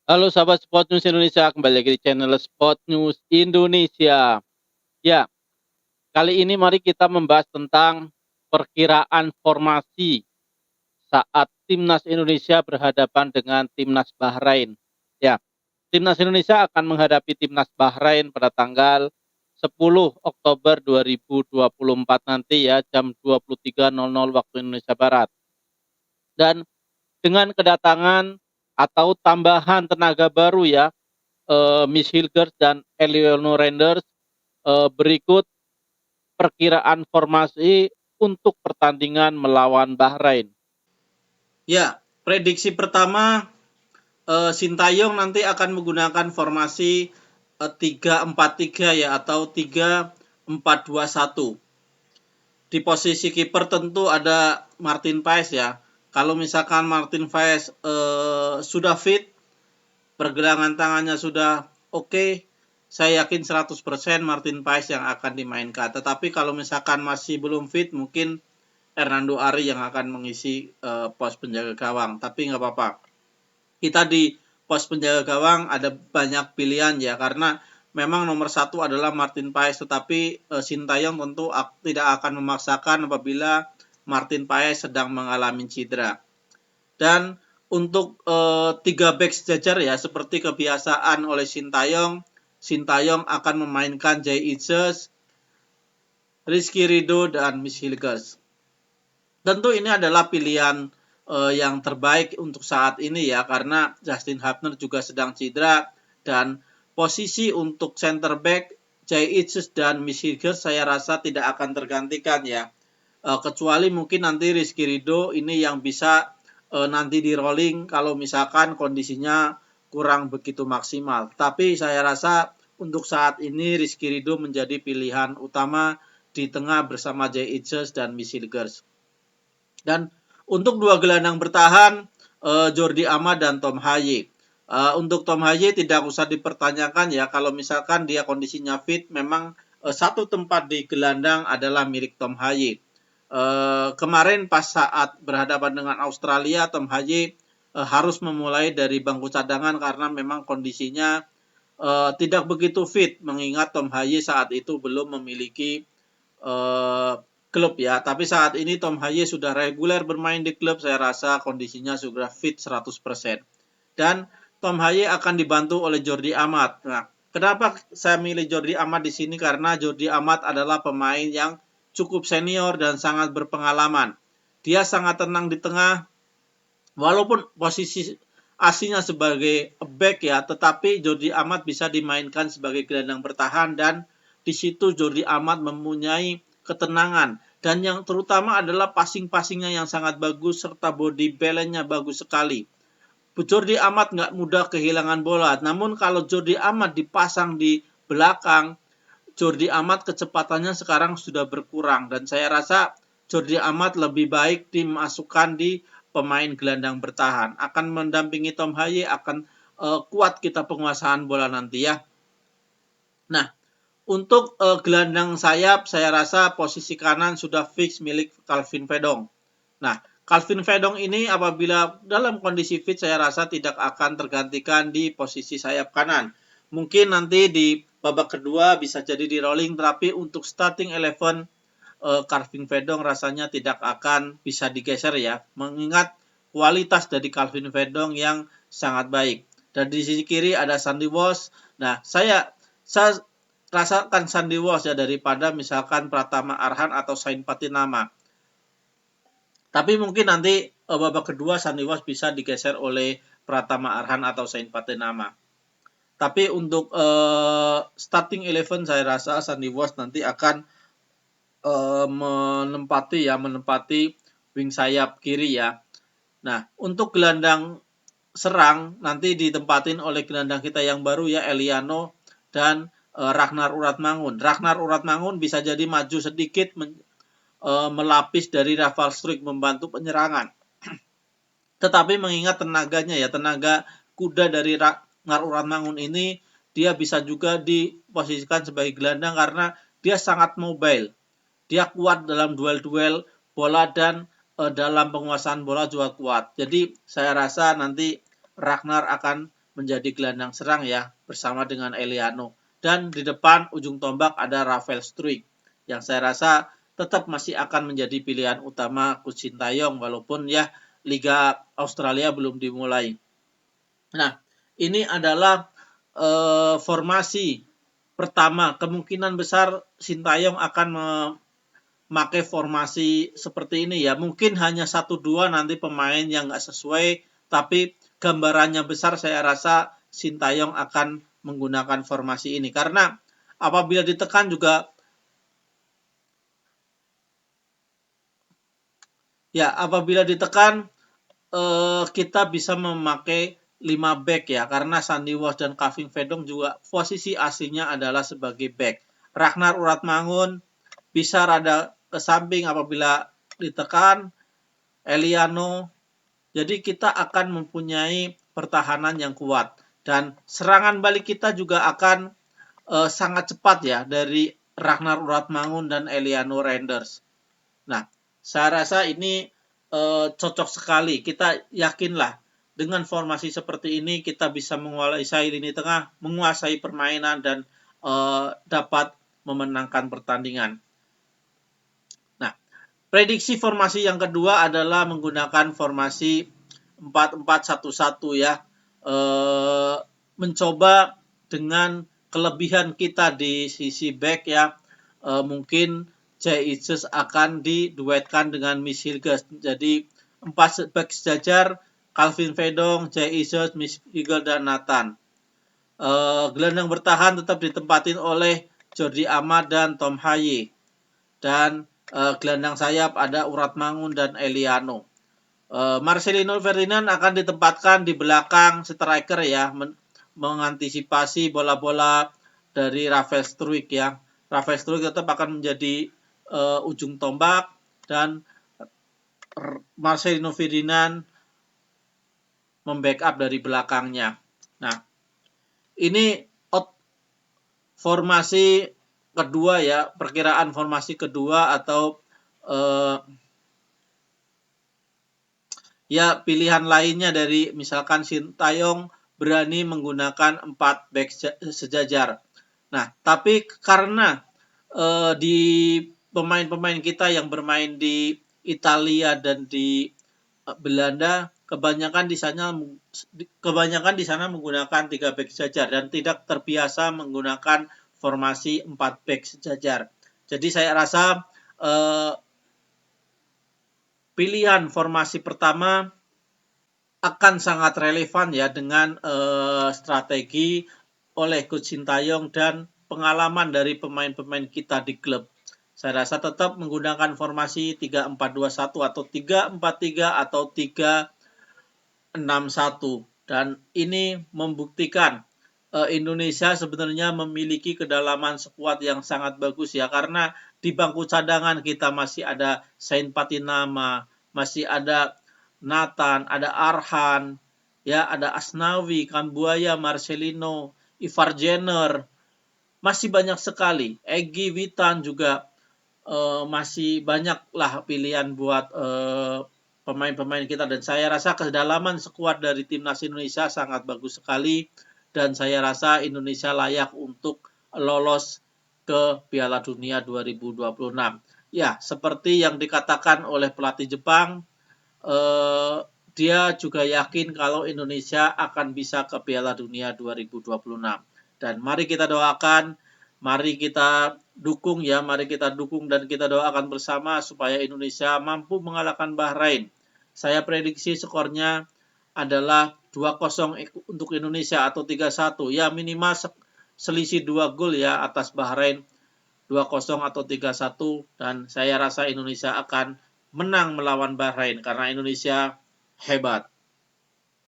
Halo sahabat Sport News Indonesia, kembali lagi di channel Sport News Indonesia. Ya, kali ini mari kita membahas tentang perkiraan formasi saat Timnas Indonesia berhadapan dengan Timnas Bahrain. Ya, Timnas Indonesia akan menghadapi Timnas Bahrain pada tanggal 10 Oktober 2024 nanti ya, jam 23.00 waktu Indonesia Barat. Dan dengan kedatangan atau tambahan tenaga baru ya, Miss Hilgers dan Eleonor Renders. Berikut perkiraan formasi untuk pertandingan melawan Bahrain. Ya, prediksi pertama, Sintayong nanti akan menggunakan formasi 3-4-3 ya, atau 3-4-2-1. Di posisi kiper tentu ada Martin Paes ya. Kalau misalkan Martin Paes sudah fit, pergelangan tangannya sudah oke, saya yakin 100% Martin Paes yang akan dimainkan. Tetapi kalau misalkan masih belum fit, mungkin Hernando Ari yang akan mengisi pos penjaga gawang. Tapi nggak apa-apa. Kita di pos penjaga gawang ada banyak pilihan ya, karena memang nomor satu adalah Martin Paes, tetapi Sintayong tentu tidak akan memaksakan apabila Martin Paes sedang mengalami cedera. Dan untuk tiga back sejajar ya, seperti kebiasaan oleh Sintayong, Sintayong akan memainkan Jay Itzes, Rizky Ridho, dan Miss Hilgers. Tentu ini adalah pilihan yang terbaik untuk saat ini ya, karena Justin Hubner juga sedang cedera, dan posisi untuk center back Jay Itzes dan Miss Hilgers saya rasa tidak akan tergantikan ya. Kecuali mungkin nanti Rizky Ridho ini yang bisa nanti di rolling kalau misalkan kondisinya kurang begitu maksimal. Tapi saya rasa untuk saat ini Rizky Ridho menjadi pilihan utama di tengah bersama Jay Itzes dan Miss Hilgers. Dan untuk dua gelandang bertahan, Jordi Amat dan Tom Haye. Untuk Tom Haye tidak usah dipertanyakan ya, kalau misalkan dia kondisinya fit, memang satu tempat di gelandang adalah milik Tom Haye. Kemarin pas saat berhadapan dengan Australia, Tom Haye harus memulai dari bangku cadangan karena memang kondisinya tidak begitu fit, mengingat Tom Haye saat itu belum memiliki klub ya. Tapi saat ini Tom Haye sudah reguler bermain di klub, saya rasa kondisinya sudah fit 100%. Dan Tom Haye akan dibantu oleh Jordi Amat. Nah, kenapa saya milih Jordi Amat di sini? Karena Jordi Amat adalah pemain yang cukup senior dan sangat berpengalaman. Dia sangat tenang di tengah, walaupun posisi aslinya sebagai back ya, tetapi Jordi Amat bisa dimainkan sebagai gelandang bertahan, dan di situ Jordi Amat mempunyai ketenangan, dan yang terutama adalah passing-passingnya yang sangat bagus serta body balance-nya bagus sekali. Jordi Amat nggak mudah kehilangan bola, namun kalau Jordi Amat dipasang di belakang, Jordi Amat kecepatannya sekarang sudah berkurang, dan saya rasa Jordi Amat lebih baik dimasukkan di pemain gelandang bertahan. Akan mendampingi Tom Haye, akan kuat kita penguasaan bola nanti ya. Nah, untuk gelandang sayap, saya rasa posisi kanan sudah fix milik Calvin Pedong. Nah, Calvin Pedong ini apabila dalam kondisi fit, saya rasa tidak akan tergantikan di posisi sayap kanan. Mungkin nanti di babak kedua bisa jadi di rolling, tapi untuk starting 11 Calvin Pedong rasanya tidak akan bisa digeser ya, mengingat kualitas dari Calvin Pedong yang sangat baik. Dan di sisi kiri ada Sandy Walsh. Nah, saya rasakan Sandy Walsh ya daripada misalkan Pratama Arhan atau Sain Patinama. Tapi mungkin nanti babak kedua Sandy Walsh bisa digeser oleh Pratama Arhan atau Sain Patinama. Tapi untuk starting 11 saya rasa Sandy Walsh nanti akan menempati wing sayap kiri ya. Nah, untuk gelandang serang nanti ditempatin oleh gelandang kita yang baru ya, Eliano dan Ragnar Uratmangun. Ragnar Uratmangun bisa jadi maju sedikit melapis dari Rafael Struijk membantu penyerangan. Tetapi mengingat tenaganya ya, tenaga kuda dari Ragnar Uratmangun ini, dia bisa juga diposisikan sebagai gelandang karena dia sangat mobile. Dia kuat dalam duel-duel bola, dan dalam penguasaan bola juga kuat. Jadi saya rasa nanti Ragnar akan menjadi gelandang serang ya, bersama dengan Eliano. Dan di depan ujung tombak ada Rafael Struijk, yang saya rasa tetap masih akan menjadi pilihan utama Coach Sintayong, walaupun ya Liga Australia belum dimulai. Nah, ini adalah formasi pertama. Kemungkinan besar Sintayong akan memakai formasi seperti ini ya. Mungkin hanya 1-2 nanti pemain yang nggak sesuai, tapi gambarannya besar saya rasa Sintayong akan menggunakan formasi ini. Karena apabila ditekan juga, ya apabila ditekan kita bisa memakai 5 back ya, karena Sandy Walsh dan Calvin Verdong juga posisi aslinya adalah sebagai back. Ragnar Uratmangun bisa rada ke samping apabila ditekan, Eliano. Jadi kita akan mempunyai pertahanan yang kuat. Dan serangan balik kita juga akan sangat cepat ya dari Ragnar Uratmangun dan Eliano Renders. Nah, saya rasa ini cocok sekali. Kita yakinlah dengan formasi seperti ini kita bisa menguasai lini tengah, menguasai permainan dan dapat memenangkan pertandingan. Nah, prediksi formasi yang kedua adalah menggunakan formasi 4-4-1-1 ya. Mencoba dengan kelebihan kita di sisi back ya. Mungkin Jay Isus akan diduetkan dengan Miss Hilgers. Jadi 4 back sejajar, Calvin Verdong, Jay Isus, Miss Hilgers, dan Nathan. Gelandang bertahan tetap ditempatin oleh Jordi Amat dan Tom Haye. Dan gelandang sayap ada Uratmangun dan Eliano. Marcelino Ferdinand akan ditempatkan di belakang striker ya, mengantisipasi bola-bola dari Rafael Struijk ya. Rafael Struijk tetap akan menjadi ujung tombak dan Marcelino Ferdinand membackup dari belakangnya. Nah, ini formasi kedua ya, perkiraan formasi kedua atau ya pilihan lainnya dari misalkan Sintayong berani menggunakan 4 back sejajar. Nah, tapi karena di pemain-pemain kita yang bermain di Italia dan di Belanda kebanyakan di sana menggunakan 3 back sejajar dan tidak terbiasa menggunakan formasi 4 back sejajar. Jadi saya rasa pilihan formasi pertama akan sangat relevan ya dengan strategi oleh Coach Sintayong dan pengalaman dari pemain-pemain kita di klub. Saya rasa tetap menggunakan formasi 3-4-2-1 atau 3-4-3 atau 3-6-1. Dan ini membuktikan Indonesia sebenarnya memiliki kedalaman skuad yang sangat bagus ya. Karena di bangku cadangan kita masih ada Sain Patinama, masih ada Nathan, ada Arhan, ya ada Asnawi, Kambuaya, Marcelino, Ivar Jenner, masih banyak sekali. Egy Witan juga masih banyaklah pilihan buat pemain-pemain kita dan saya rasa kedalaman skuad dari timnas Indonesia sangat bagus sekali dan saya rasa Indonesia layak untuk lolos ke Piala Dunia 2026. Ya, seperti yang dikatakan oleh pelatih Jepang, dia juga yakin kalau Indonesia akan bisa ke Piala Dunia 2026. Dan mari kita doakan, mari kita dukung ya, mari kita dukung dan kita doakan bersama supaya Indonesia mampu mengalahkan Bahrain. Saya prediksi skornya adalah 2-0 untuk Indonesia atau 3-1. Ya minimal selisih 2 gol ya atas Bahrain. 2-0 atau 3-1 dan saya rasa Indonesia akan menang melawan Bahrain karena Indonesia hebat.